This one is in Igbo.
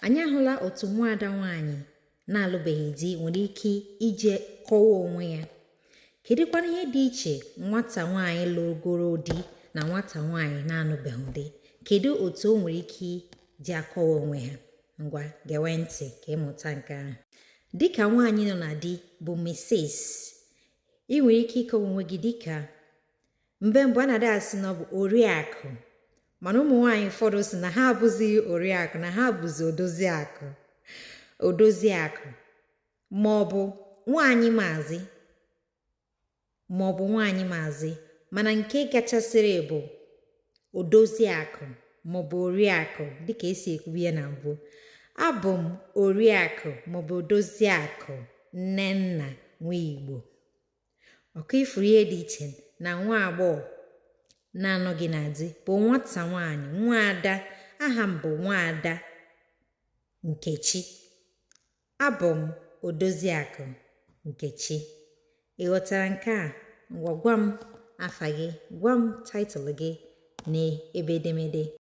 Anyị ahụla otu nwaada nwaanyị na-alụbeghị di nwere ike ije kọwa onwe ya. Kedụkwana ihe dị iche nwata nwaanyị lụgoro di na nwata nwaanyị na-anụbeghị di? Kedu otu o nwere ike ji akọwa onwe ha? Ngwa gewe ntị ka ịmụta nke ahụ. Dịka nwaanyị nọ na di bụ Mrs. ị nwere ike ịkọwa onwe gị dịka mbụ a na-ada asị na ọ bụ oriakụ, mana ụmụ nwaanyị ụfọdụ si na ha abụghị oriakụ, na ha bụzi odoziakụ, ma ọ bụ nwaanyị maazị, mana nke kachasịrị bụ odoziakụ maọbụ oriakụ. Dịka esi ekwubi ya na mbụ, abụ m oriakụ maọbụ odoziakụ Nnenna Nwigbo. Ọkụ ifuru ihe dị iche na nwa agbọghọ na-anọghị na di bụ nwata nwaanyị, nwaada. Aha m bụ nwaada Nkechi, abụ m odoziakụ Nkechi. Ị ghọtara nke a? Ngwa gwa m afa gị, gwa m taịtụl gị n'ebe edemede.